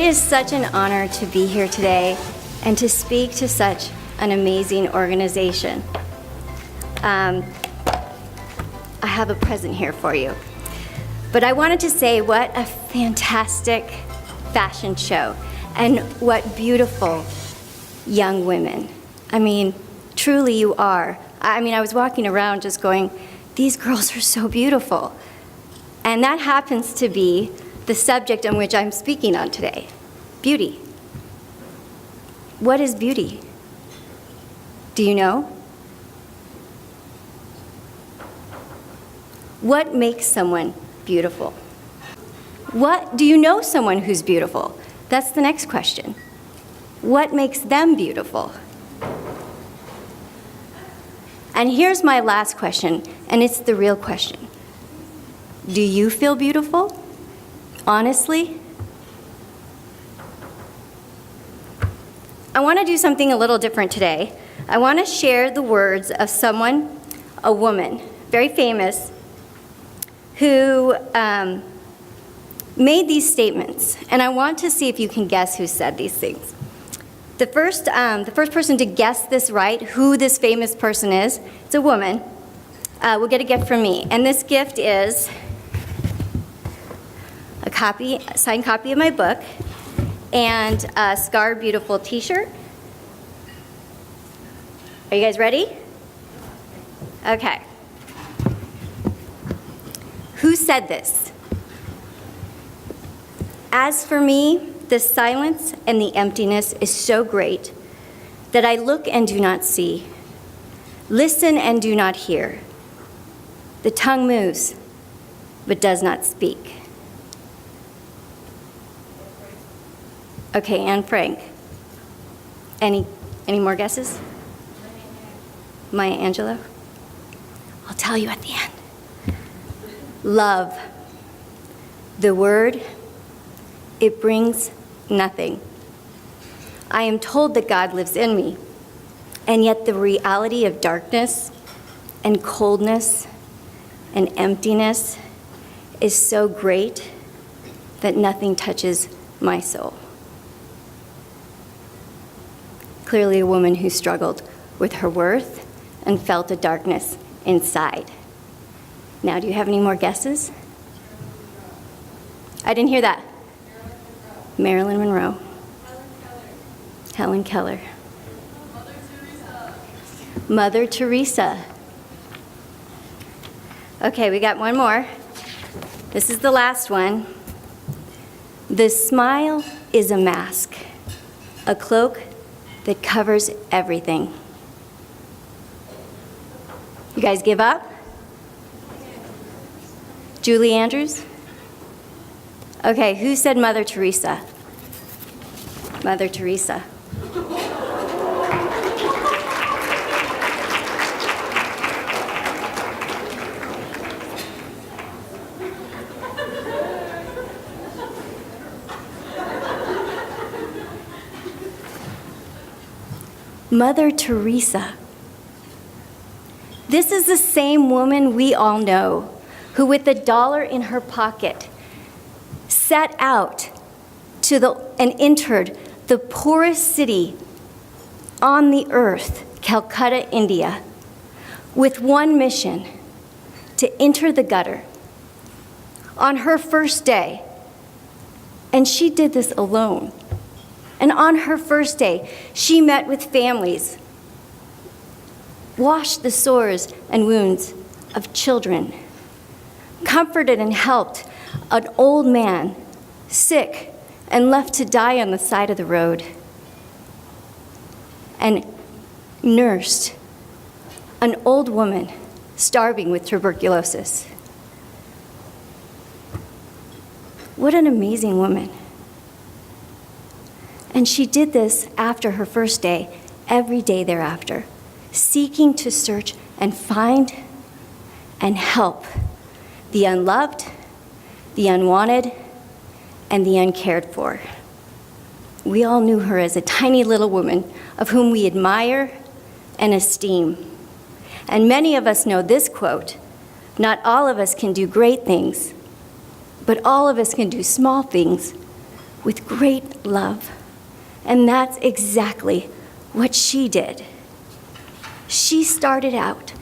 It is such an honor to be here today and to speak to such an amazing organization. I have a present here for you. But I wanted to say what a fantastic fashion show and what beautiful young women. I mean, truly you are. I was walking around just going, these girls are so beautiful. And that happens to be the subject on which I'm speaking on today, beauty. What is beauty? Do you know? What makes someone beautiful? Do you know someone who's beautiful? That's the next question. What makes them beautiful? And here's my last question, and it's the real question. Do you feel beautiful? Honestly? I want to do something a little different today. I want to share the words of someone, a woman, very famous, who made these statements. And I want to see if you can guess who said these things. The first person to guess this right, who this famous person is, it's a woman, will get a gift from me. And this gift is a signed copy of my book and a Scar Beautiful t-shirt. Are you guys ready? Okay. Who said this? As for me, the silence and the emptiness is so great that I look and do not see, listen and do not hear. The tongue moves, but does not speak. Okay, Anne Frank. Any more guesses? Maya Angelou? I'll tell you at the end. Love. The word, it brings nothing. I am told that God lives in me, and yet the reality of darkness and coldness and emptiness is so great that nothing touches my soul. Clearly a woman who struggled with her worth and felt a darkness inside. Now, do you have any more guesses? I didn't hear that. Marilyn Monroe. Helen Keller. Mother Teresa. Okay, we got one more. This is the last one. The smile is a mask, a cloak that covers everything. You guys give up? Julie Andrews? Okay, who said Mother Teresa? Mother Teresa. Mother Teresa. This is the same woman we all know, who with $1 in her pocket set out and entered the poorest city on the earth, Calcutta, India, with one mission: to enter the gutter on her first day. And she did this alone. And on her first day, she met with families, washed the sores and wounds of children, comforted and helped an old man, sick and left to die on the side of the road, and nursed an old woman starving with tuberculosis. What an amazing woman. And she did this after her first day, every day thereafter, seeking to search and find and help the unloved, the unwanted, and the uncared for. We all knew her as a tiny little woman of whom we admire and esteem. And many of us know this quote: not all of us can do great things, but all of us can do small things with great love. And that's exactly what she did. She started out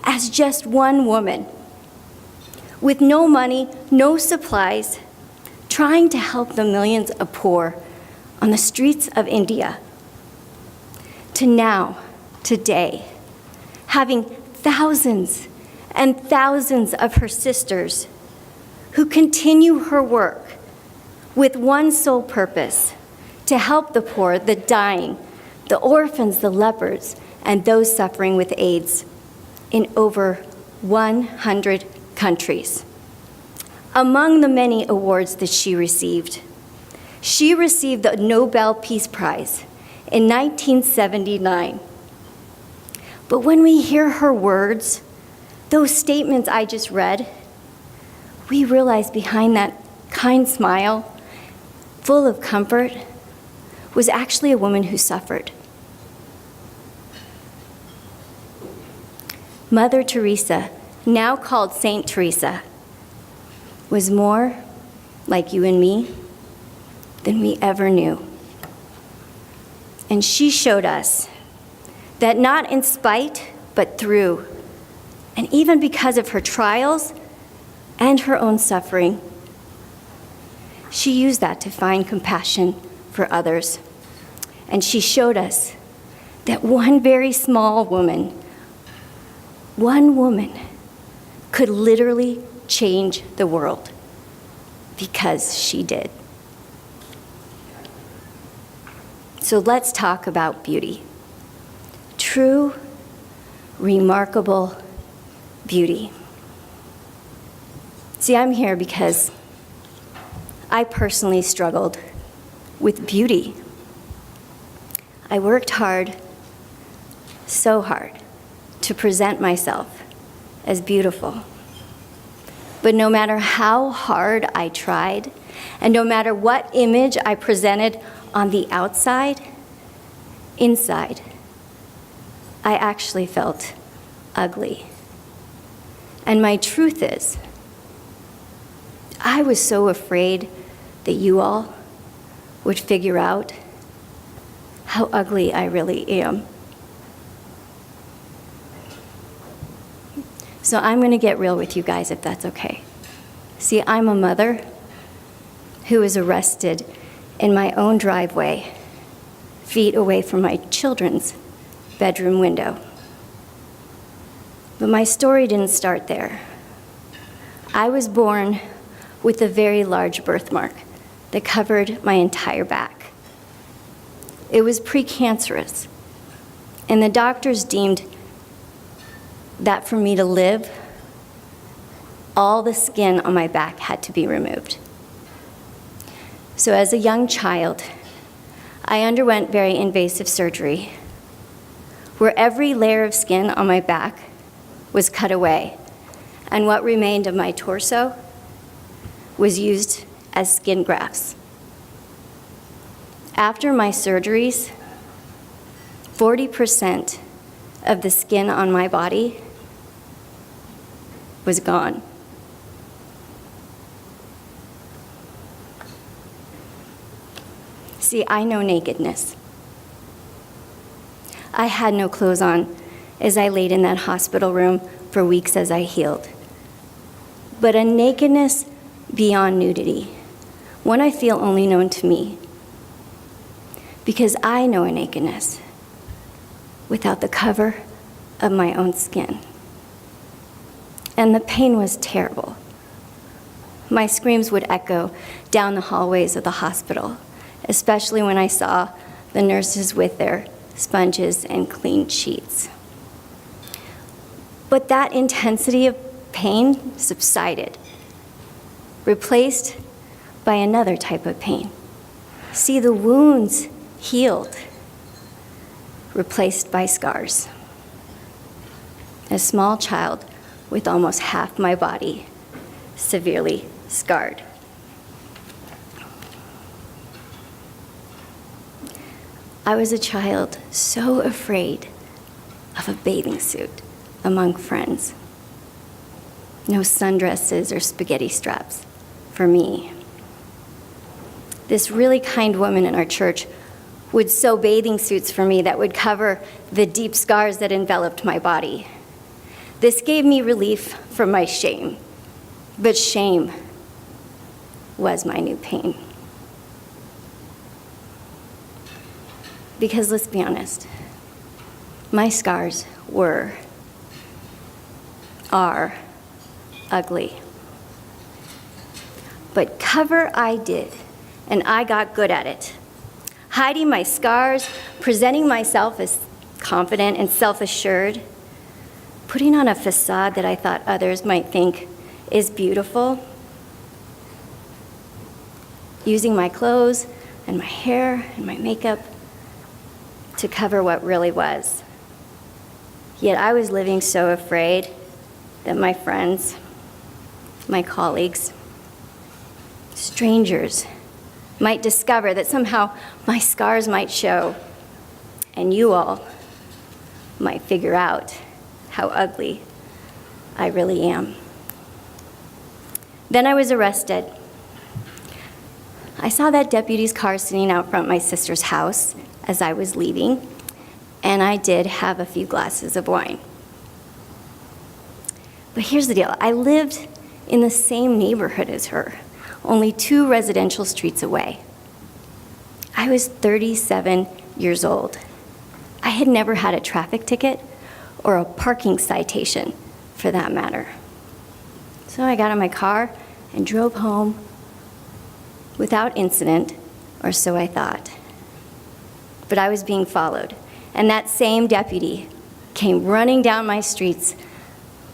as just one woman with no money, no supplies, trying to help the millions of poor on the streets of India, to now, today, having thousands and thousands of her sisters who continue her work with one sole purpose: to help the poor, the dying, the orphans, the lepers, and those suffering with AIDS in over 100 countries. Among the many awards that she received the Nobel Peace Prize in 1979. But when we hear her words, those statements I just read, we realize behind that kind smile, full of comfort, was actually a woman who suffered. Mother Teresa, now called Saint Teresa, was more like you and me than we ever knew. And she showed us that not in spite, but through, and even because of her trials and her own suffering, she used that to find compassion for others. And she showed us that one very small woman, one woman, could literally change the world, because she did. So let's talk about beauty. True, remarkable beauty. See, I'm here because I personally struggled with beauty. I worked hard, so hard, to present myself as beautiful. But no matter how hard I tried, and no matter what image I presented on the outside, inside, I actually felt ugly. And my truth is, I was so afraid that you all would figure out how ugly I really am. So I'm going to get real with you guys, if that's okay. See, I'm a mother who was arrested in my own driveway, feet away from my children's bedroom window. But my story didn't start there. I was born with a very large birthmark that covered my entire back. It was precancerous, and the doctors deemed that for me to live, all the skin on my back had to be removed. So as a young child, I underwent very invasive surgery where every layer of skin on my back was cut away, and what remained of my torso was used as skin grafts. After my surgeries, 40% of the skin on my body was gone. See, I know nakedness. I had no clothes on as I laid in that hospital room for weeks as I healed. But a nakedness beyond nudity, one I feel only known to me, because I know a nakedness without the cover of my own skin. And the pain was terrible. My screams would echo down the hallways of the hospital, especially when I saw the nurses with their sponges and clean sheets. But that intensity of pain subsided, replaced by another type of pain. See, the wounds healed, replaced by scars. A small child with almost half my body severely scarred. I was a child so afraid of a bathing suit among friends. No sundresses or spaghetti straps for me. this really kind woman in our church would sew bathing suits for me that would cover the deep scars that enveloped my body. This gave me relief from my shame, but shame was my new pain. Because let's be honest, my scars are ugly. But cover I did, and I got good at it. Hiding my scars, presenting myself as confident and self-assured, putting on a facade that I thought others might think is beautiful, using my clothes and my hair and my makeup to cover what really was. Yet I was living so afraid that my friends, my colleagues, strangers might discover that somehow my scars might show, and you all might figure out how ugly I really am. Then I was arrested. I saw that deputy's car sitting out front my sister's house as I was leaving, and I did have a few glasses of wine. But here's the deal. I lived in the same neighborhood as her, only 2 residential streets away. I was 37 years old. I had never had a traffic ticket or a parking citation, for that matter. So I got in my car and drove home without incident, or so I thought. But I was being followed, and that same deputy came running down my streets,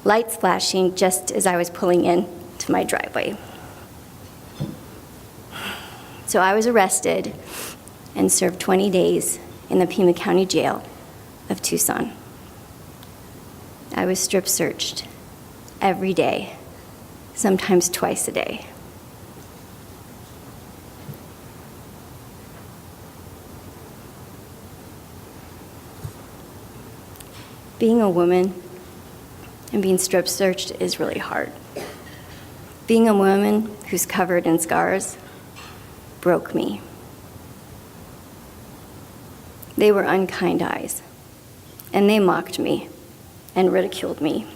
lights flashing just as I was pulling in to my driveway. So I was arrested and served 20 days in the Pima County Jail of Tucson. I was strip searched every day, sometimes twice a day. Being a woman and being strip searched is really hard. Being a woman who's covered in scars broke me. They were unkind eyes, and they mocked me and ridiculed me.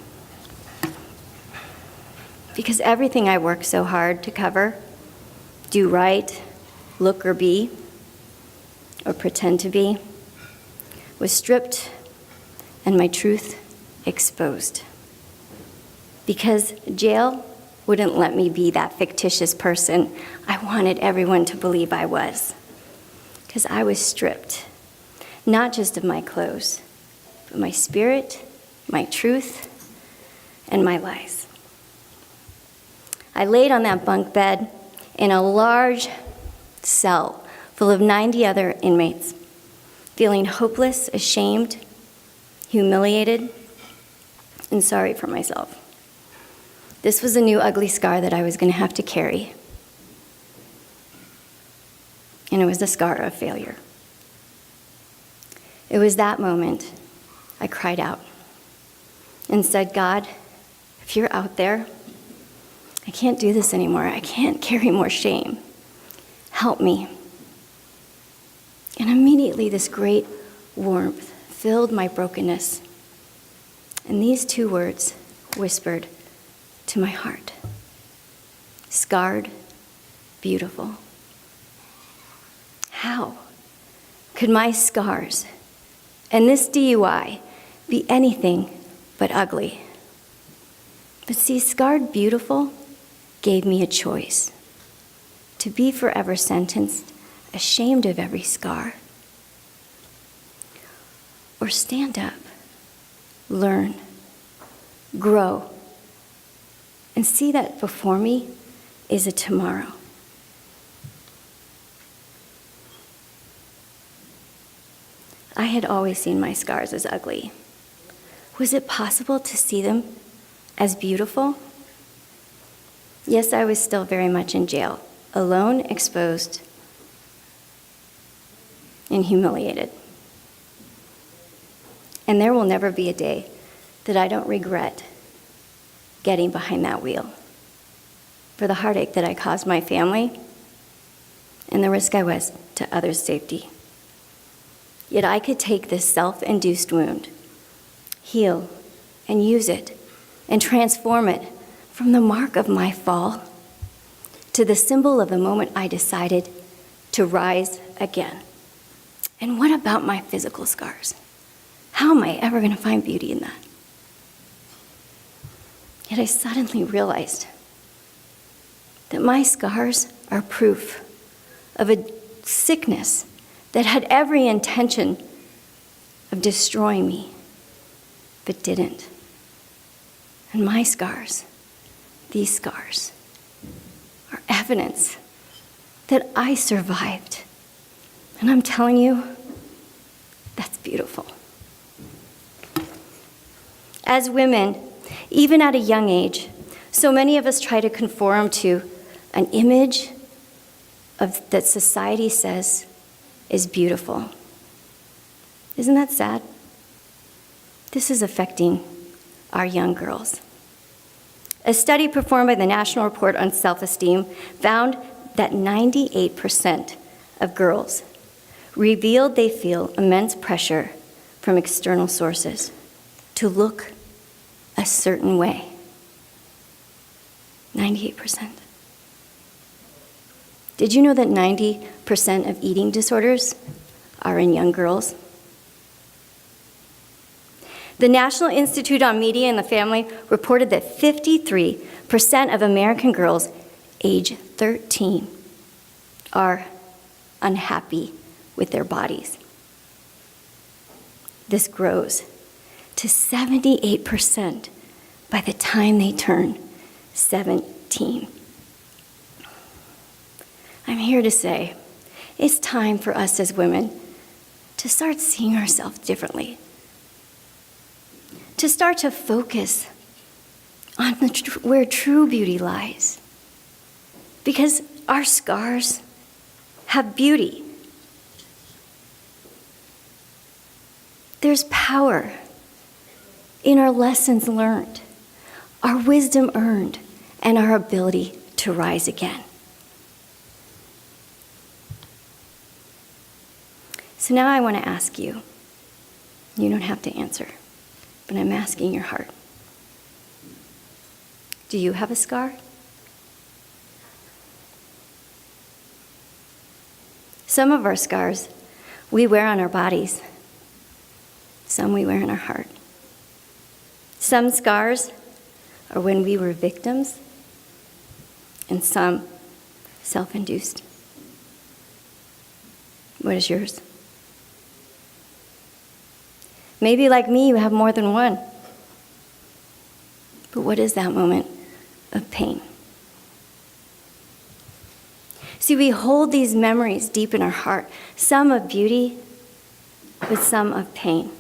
Because everything I worked so hard to cover, do right, look or be, or pretend to be, was stripped and my truth exposed. Because jail wouldn't let me be that fictitious person I wanted everyone to believe I was. Because I was stripped, not just of my clothes, but my spirit, my truth, and my lies. I laid on that bunk bed in a large cell full of 90 other inmates, feeling hopeless, ashamed, humiliated, and sorry for myself. This was a new ugly scar that I was going to have to carry. And it was the scar of failure. It was that moment I cried out and said, God, if you're out there, I can't do this anymore. I can't carry more shame. Help me. And immediately this great warmth filled my brokenness. And these 2 words whispered to my heart: scarred, beautiful. How could my scars and this DUI be anything but ugly? But see, scarred beautiful gave me a choice: to be forever sentenced, ashamed of every scar, or stand up, learn, grow, and see that before me is a tomorrow. I had always seen my scars as ugly. Was it possible to see them as beautiful? Yes, I was still very much in jail, alone, exposed, and humiliated. And there will never be a day that I don't regret getting behind that wheel for the heartache that I caused my family and the risk I was to others' safety. Yet I could take this self-induced wound, heal, and use it, and transform it from the mark of my fall to the symbol of the moment I decided to rise again. And what about my physical scars? How am I ever going to find beauty in that? Yet I suddenly realized that my scars are proof of a sickness that had every intention of destroying me, but didn't. And my scars, these scars, are evidence that I survived. And I'm telling you, that's beautiful. As women, even at a young age, so many of us try to conform to an image that society says is beautiful. Isn't that sad? This is affecting our young girls. A study performed by the National Report on Self-Esteem found that 98% of girls revealed they feel immense pressure from external sources to look a certain way. 98%. Did you know that 90% of eating disorders are in young girls? The National Institute on Media and the Family reported that 53% of American girls age 13 are unhappy with their bodies. This grows to 78% by the time they turn 17. I'm here to say it's time for us as women to start seeing ourselves differently, to start to focus on where true beauty lies. Because our scars have beauty. There's power in our lessons learned, our wisdom earned, and our ability to rise again. So now I want to ask you, you don't have to answer, but I'm asking your heart. Do you have a scar? Some of our scars we wear on our bodies. Some we wear in our heart. Some scars are when we were victims, and some self-induced. What is yours? Maybe like me, you have more than one. But what is that moment of pain? See, we hold these memories deep in our heart, some of beauty, but some of pain.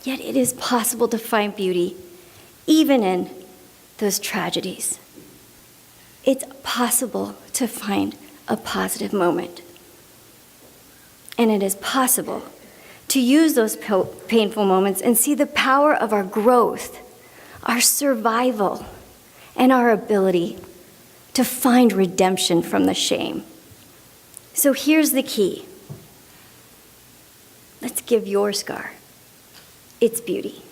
Yet it is possible to find beauty even in those tragedies. It's possible to find a positive moment. And it is possible to use those painful moments and see the power of our growth, our survival, and our ability to find redemption from the shame. So here's the key. Let's give your scar its beauty.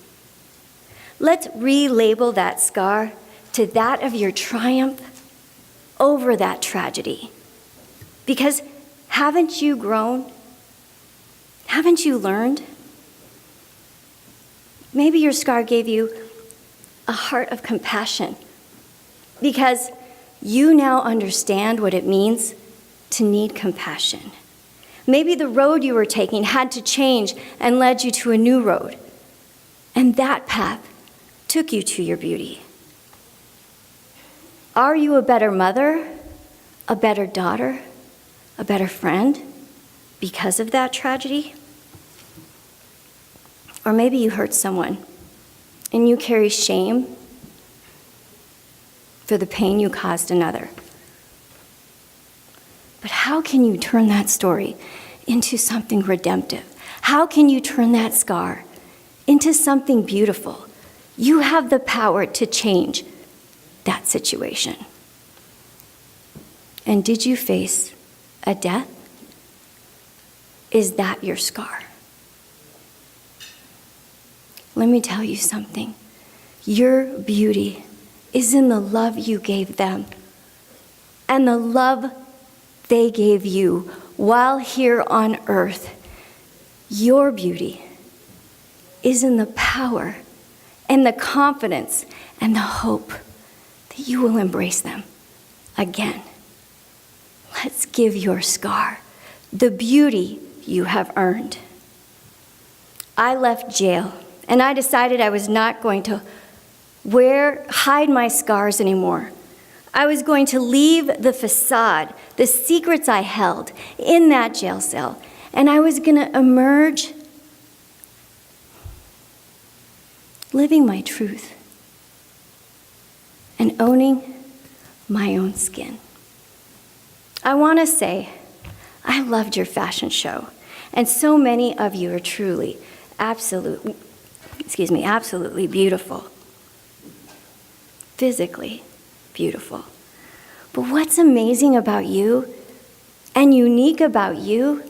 Let's relabel that scar to that of your triumph over that tragedy. Because haven't you grown? Haven't you learned? Maybe your scar gave you a heart of compassion because you now understand what it means to need compassion. Maybe the road you were taking had to change and led you to a new road. And that path took you to your beauty. Are you a better mother, a better daughter, a better friend because of that tragedy? Or maybe you hurt someone and you carry shame for the pain you caused another. But how can you turn that story into something redemptive? How can you turn that scar into something beautiful? You have the power to change that situation. And did you face a death? Is that your scar? Let me tell you something. Your beauty is in the love you gave them and the love they gave you while here on earth. Your beauty is in the power and the confidence and the hope that you will embrace them again. Let's give your scar the beauty you have earned. I left jail and I decided I was not going to hide my scars anymore. I was going to leave the facade, the secrets I held in that jail cell, and I was going to emerge living my truth and owning my own skin. I want to say, I loved your fashion show, and so many of you are truly, absolutely beautiful. Physically beautiful. But what's amazing about you and unique about you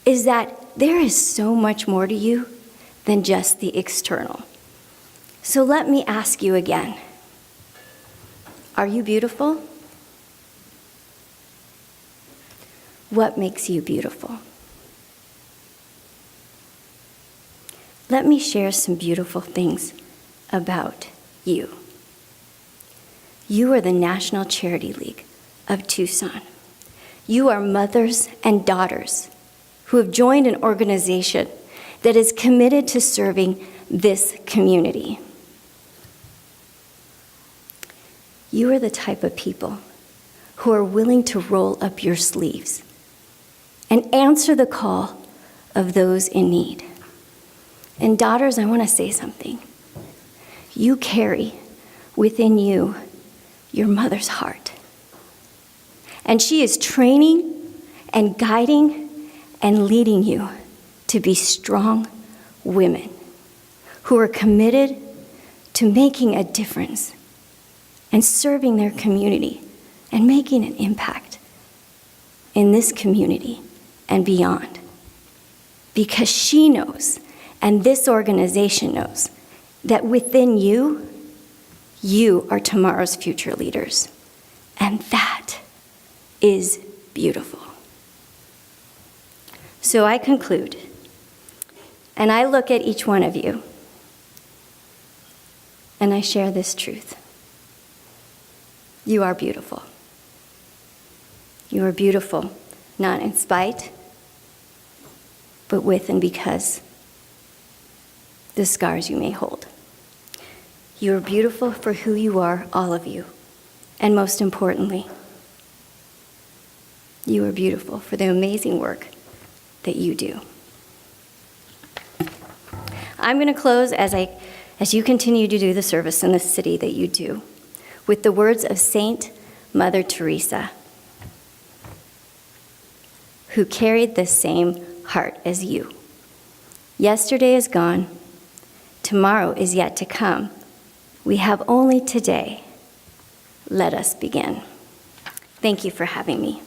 is that there is so much more to you than just the external. So let me ask you again. Are you beautiful? What makes you beautiful? Let me share some beautiful things about you. You are the National Charity League of Tucson. You are mothers and daughters who have joined an organization that is committed to serving this community. You are the type of people who are willing to roll up your sleeves and answer the call of those in need. And daughters, I want to say something. You carry within you your mother's heart. And she is training and guiding and leading you to be strong women who are committed to making a difference and serving their community and making an impact in this community and beyond. Because she knows, and this organization knows, that within you, you are tomorrow's future leaders. And that is beautiful. So I conclude, and I look at each one of you, and I share this truth. You are beautiful. You are beautiful, not in spite, but with and because the scars you may hold. You are beautiful for who you are, all of you. And most importantly, you are beautiful for the amazing work that you do. I'm going to close as you continue to do the service in the city that you do with the words of Saint Mother Teresa, who carried the same heart as you. Yesterday is gone. Tomorrow is yet to come. We have only today. Let us begin. Thank you for having me.